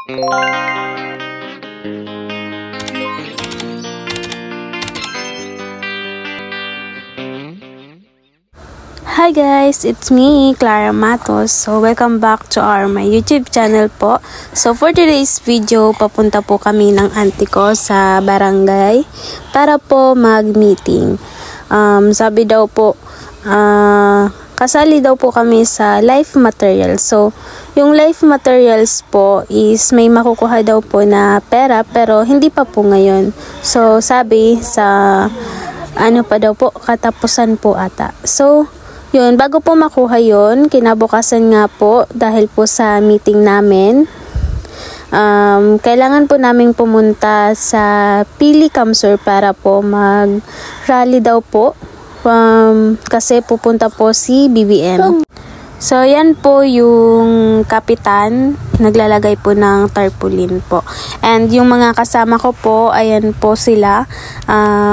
Hi guys, it's me, Clara Matos. So welcome back to my YouTube channel po. So for today's video, papunta po kami ng auntie ko sa barangay para po mag-meeting. Sabi daw po, kasali daw po kami sa life materials. So yung life materials po is may makukuha daw po na pera pero hindi pa po ngayon. So sabi sa ano pa daw po, katapusan po ata. So yun, bago po makuha yun, kinabukasan nga po, dahil po sa meeting namin, kailangan po namin pumunta sa Pili Kamsur para po mag-rally daw po, kasi pupunta po si BBM. So, yan po yung kapitan, naglalagay po ng tarpaulin po. And yung mga kasama ko po, ayan po sila.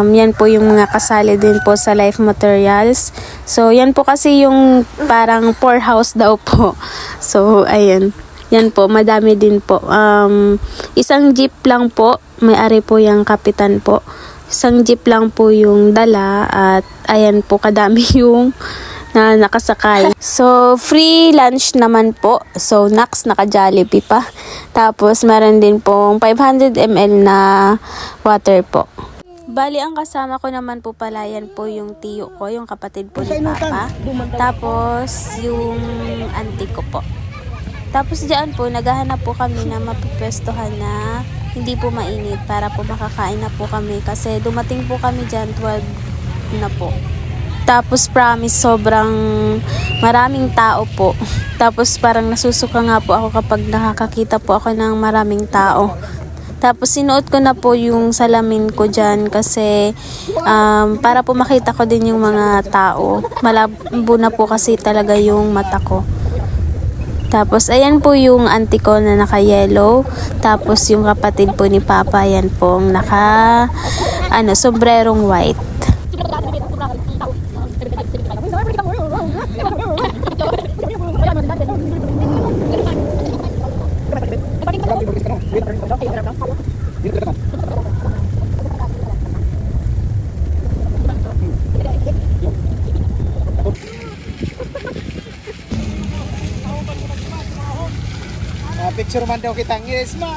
Yan po yung mga kasali din po sa life materials. So, yan po kasi yung parang poorhouse daw po. So, ayan. Yan po, madami din po. Isang jeep lang po, may-ari po yung kapitan po. Isang jeep lang po yung dala at ayan po, kadami yung na nakasakay. So, free lunch naman po. So, Nax, naka-Jollibee pa. Tapos, meron din pong 500 ml na water po. Bali, ang kasama ko naman po pala, yan po yung tiyo ko, yung kapatid po ni Papa. Tapos, yung auntie ko po. Tapos, dyan po, naghahanap po kami na mapipwestuhan na hindi po mainit para po makakain na po kami. Kasi, dumating po kami dyan, 12 na po. Tapos promise sobrang maraming tao po. Tapos parang nasusuka nga po ako kapag nakakakita po ako ng maraming tao. Tapos sinuot ko na po yung salamin ko dyan kasi para po makita ko din yung mga tao. Malabo na po kasi talaga yung mata ko. Tapos ayan po yung auntie ko na naka-yellow. Tapos yung kapatid po ni Papa, yan pong naka sombrerong white. Picture man daw kitang yes, ma.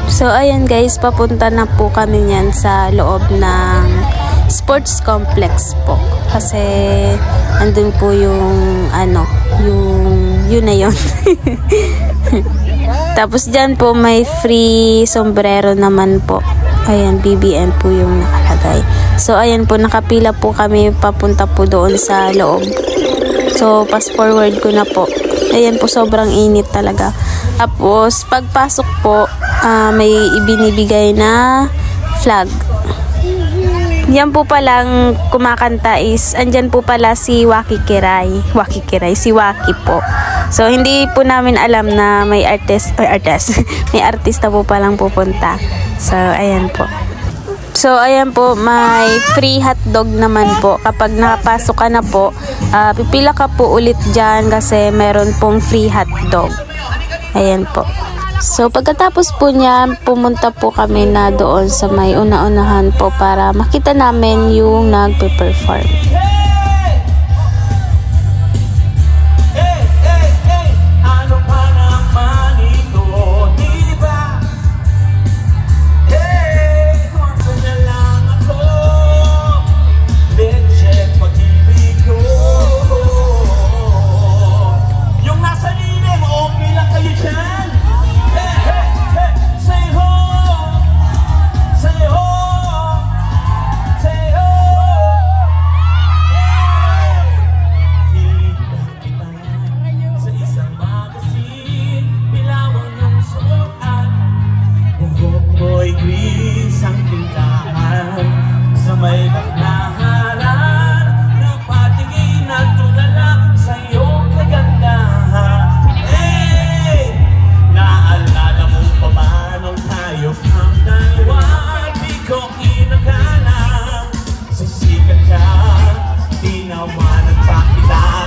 So ayan guys, papunta na po kami niyan sa loob ng sports complex po. Kasi andun po yung yun na yun. Tapos dyan po may free sombrero naman po. Ayan, BBM po yung nakalagay. So ayan po, nakapila po kami papunta po doon sa loob. So fast forward ko na po. Ayan po, sobrang init talaga. Tapos pagpasok po, may ibinibigay na flag. Yan po palang kumakanta is, andyan po pala si Waki Kiray, si Waki po. So, hindi po namin alam na may may artista po palang pupunta. So, ayan po. So, ayan po, may free hotdog naman po. Kapag nakapasok ka na po, pipila ka po ulit dyan kasi meron pong free hotdog. Ayan po. So, pagkatapos po niya, pumunta po kami na doon sa may una-unahan po para makita namin yung nagpe-perform.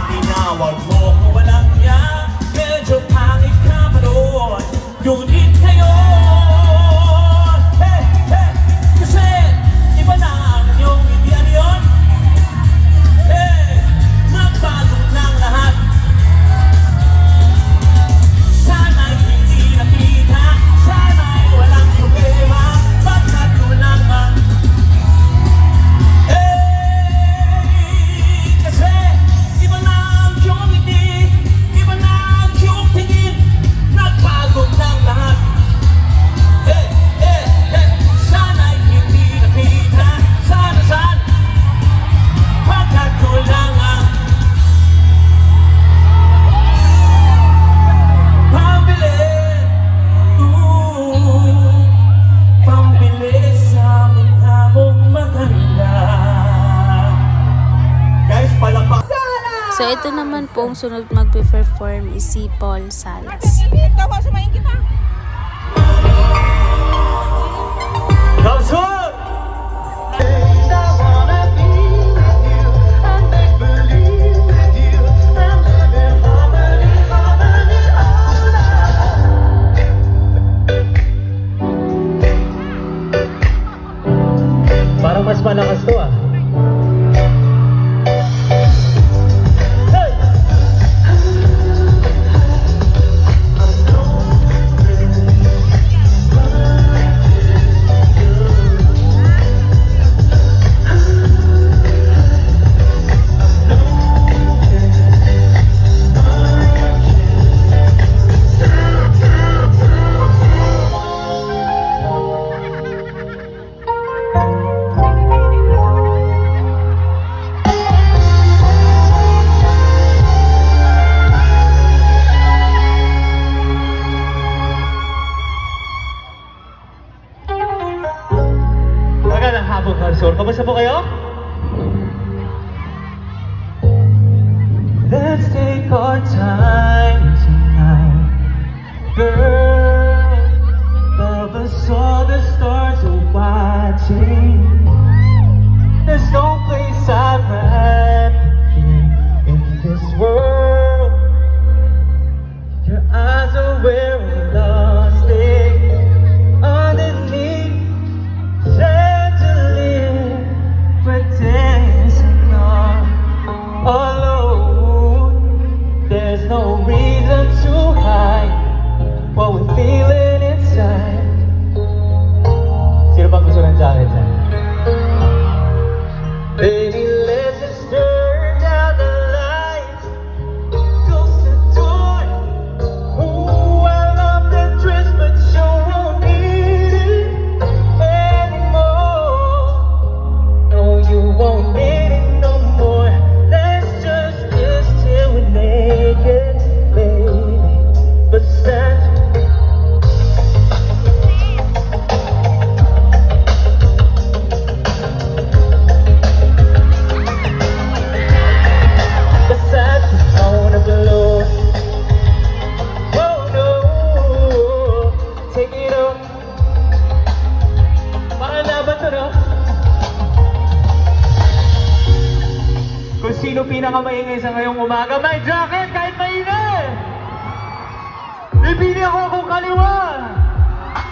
Tinawag mo kung walang yan, medyo pangit ka pa doon. Ngunit ngayon So, ito naman pong sunod magpe-perform is si Paul Salas. Parang mas malakas to ah. Kamusta po kayo? Let's take our time tonight, girl. Love us all, the stars are watching. There's no place I'd rather be in this world. Your eyes are where we're lost underneath. Dancing on alone. There's no reason to hide what we're feeling inside. Sino bang gusto ng jacket dyan? Baby, let's just turn down the lights, close the door. Ooh, I love that dress, but you won't need it anymore. No, you won't need it no more. Let's just kiss till we're naked, baby. Besides, you're gonna blow. Oh no, take it up. Para laban to, no? Kung sino pinakamaingay sa ngayong umaga, may jacket kahit mainit! Bibili ako kung kaliwa!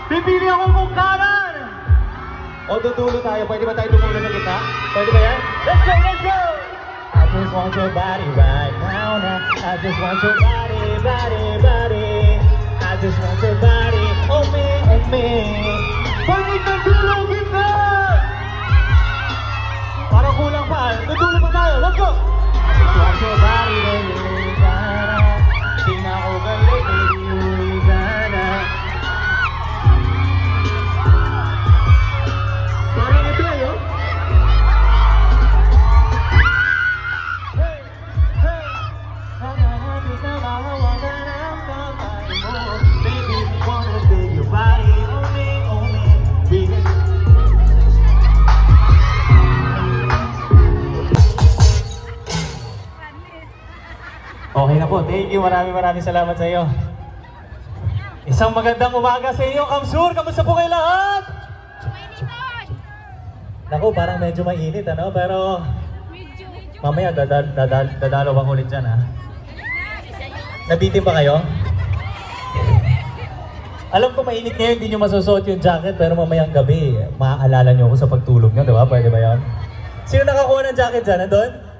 Bibili ako kung kanan! O dudulo tayo, pwede ba tayo dumulo sa gitna? Pwede ba yan? Let's go, let's go! I just want your body right now, now. I just want your body, body, body. I just want your body, oh me, oh me. Pwede na dulo gitna! Para kulang pa, dudulo pa tayo, let's go! I just want your body, baby, gana. Di na ako galit, baby, gana. Parang ito eh, oh. Hey, hey. Hanapit na mahawagan ang kamay mo. Baby, wanna feel your body, oh me, baby. Okay na po, thank you, maraming salamat sa iyo. Isang magandang umaga sa inyo, Kamsur! Kamusta po kayo lahat? Naku, parang medyo mainit, ano? Pero mamaya dadalaw ako ulit dyan, ha? Nabitin ba kayo? Alam ko mainit ngayon, hindi nyo masusuot yung jacket, pero mamayang gabi, maaalala nyo ako sa pagtulog nyo, di ba? Pwede ba yun? Sino nakakuha ng jacket dyan? Nandun?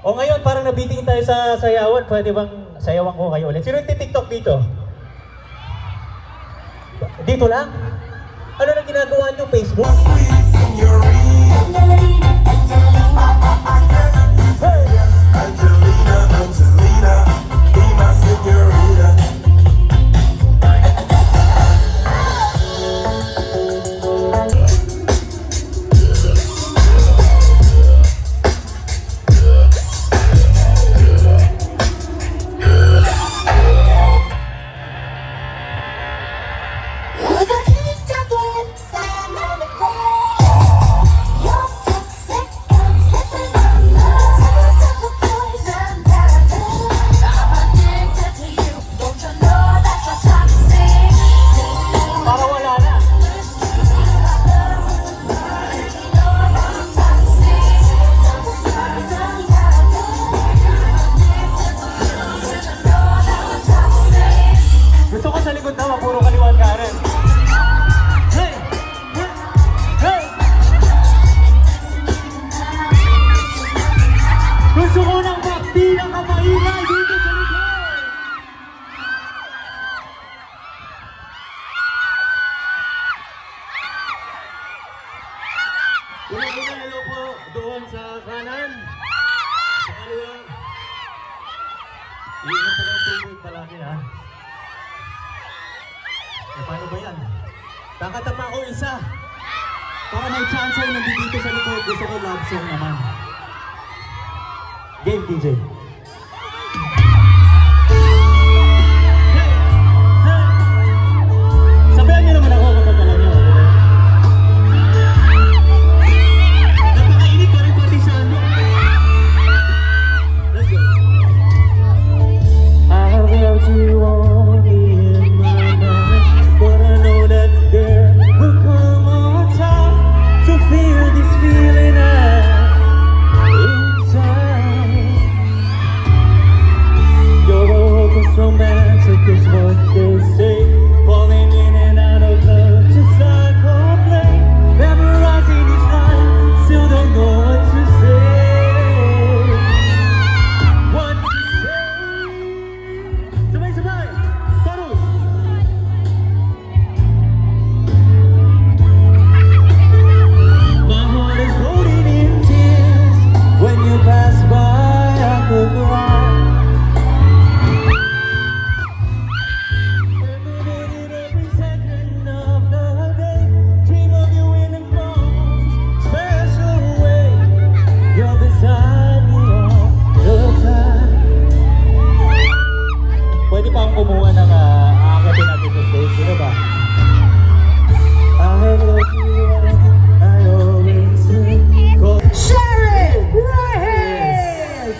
O ngayon, parang nabiting tayo sa sayawan. Pwede bang sayawan ko kayo ulit? Sino yung TikTok dito? Dito lang? Ano na ginagawa nyo? Facebook? Hey! Angelina, Angelina, be my señorita. You're toxic, I'm slipping on love. Gusto ko sa likod naman, puro kaliwa at kanan. Hey! Hey! Gusto ko ng bakti ng kamaingay dito sa likod! Una-una, hello po doon sa kanan. Sa kaliwa. Iingat sa kayo tubig palagi ha. Eh paano ba yan? Kakatapa ko isa. Para may chance ay nandito sa likod. Gusto ko love song naman. Game DJ. Hey! Hey! Sabihan niyo naman ako kapag alam niyo. Napakainit pa rin pati sa ano. Let's go. I wrote you only in my mind, but I know that there will come a time to feel this feeling inside. You're the hopeless romantic is what they say, falling in and out of love just like a play, memorizing each line, still don't know what to say. What to say? Sabay-sabay! Chorus! My heart is floating in tears. When you pass by, I could cry. Every minute, every second of the day, dream of you in a most special way. You're beside me all the time. Pwede pa akong kumuha ng aakatin natin sa stage, di ba? I love you and I always will. Sharon Reyes!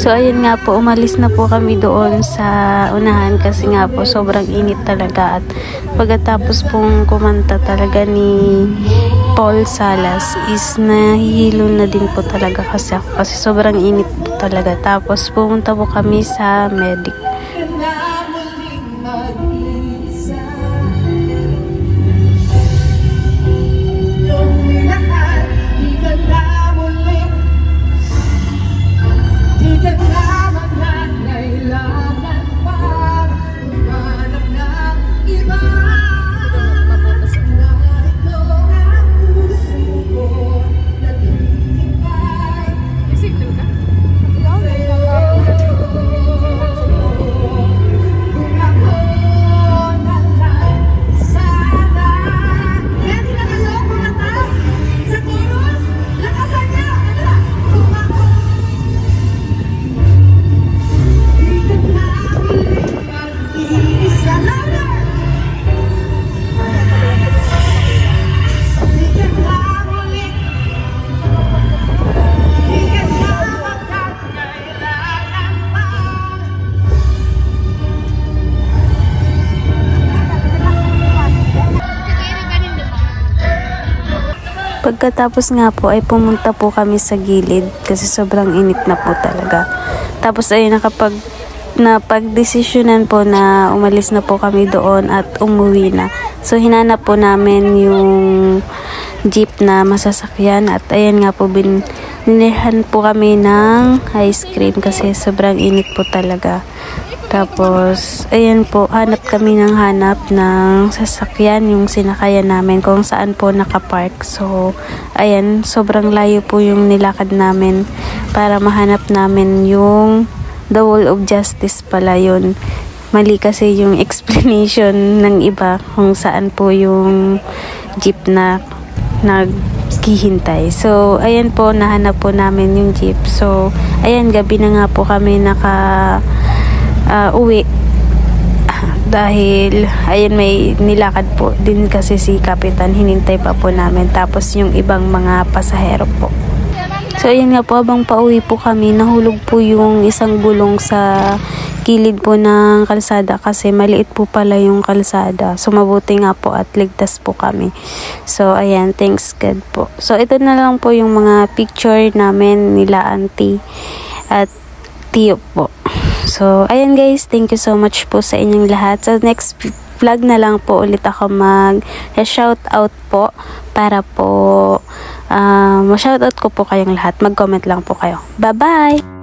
So ayun nga po, umalis na po kami doon sa unahan kasi nga po sobrang init talaga, at pagkatapos pong kumanta talaga ni Paul Salas is nahihilo na din po talaga kasi ako, kasi sobrang init po talaga. Tapos pumunta po kami sa medic. Pagkatapos nga po ay pumunta po kami sa gilid kasi sobrang init na po talaga. Tapos ay napagdesisyonan po na umalis na po kami doon at umuwi na. So hinanap po namin yung jeep na masasakyan at ayan nga po binilihan po kami ng ice cream kasi sobrang init po talaga. Tapos ayan po, hanap kami ng sasakyan yung sinakayan namin kung saan po nakapark. So ayan, sobrang layo po yung nilakad namin para mahanap namin yung The Wall of Justice pala yun. Mali kasi yung explanation ng iba kung saan po yung jeep na naghihintay. So, ayan po, nahanap po namin yung jeep. So, ayan, gabi na nga po kami uwi. Dahil, ayan, may nilakad po din kasi si Kapitan. Hinintay pa po namin. Tapos, yung ibang mga pasahero po. So, ayan nga po, habang pauwi po kami, nahulog po yung isang gulong sa gilid po ng kalsada kasi maliit po pala yung kalsada. So, mabuti nga po at ligtas po kami. So, ayan, thanks God po. So, ito na lang po yung mga picture namin nila auntie at tiyo po. So, ayan guys, thank you so much po sa inyong lahat. So, next vlog na lang po ulit ako mag-shoutout po para po ma-shoutout ko po kayong lahat. Mag-comment lang po kayo. Bye-bye!